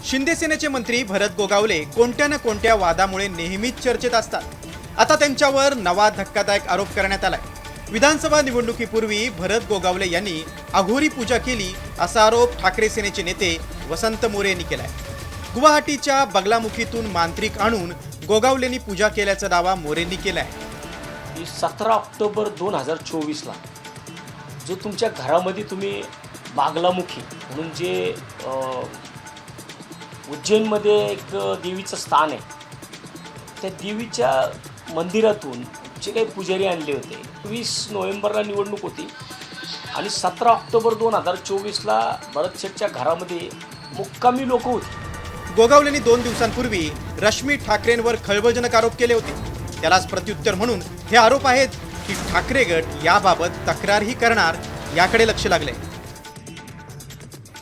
शिंदे सेनेचे मंत्री भरत गोगावले कोणत्या ना कोणत्या वादामुळे नेहमीच चर्चेत असतात. आता त्यांच्यावर नवा धक्कादायक आरोप करण्यात आलाय. विधानसभा निवडणुकीपूर्वी भरत गोगावले यांनी अघोरी पूजा केली असा आरोप ठाकरे सेनेचे नेते वसंत मोरे यांनी केलाय. गुवाहाटीच्या बगलामुखीतून मांत्रिक आणून गोगावलेंनी पूजा केल्याचा दावा मोरेंनी केलाय. 17 ऑक्टोबर 2024ला जो तुमच्या घरामध्ये तुम्ही बागलामुखी म्हणून जे उज्जैनमध्ये एक देवीचं स्थान आहे, त्या देवीच्या मंदिरातून जे काही पुजारी आणले होते, 20 नोव्हेंबरला निवडणूक होती आणि 17 ऑक्टोबर 2024ला भरत शेठच्या घरामध्ये मुक्कामी लोक होती. गोगावलेंनी 2 दिवसांपूर्वी रश्मी ठाकरेंवर खळबळजनक आरोप केले होते. त्यालाच प्रत्युत्तर म्हणून हे आरोप आहेत की ठाकरे गट याबाबत तक्रारही करणार याकडे लक्ष लागले.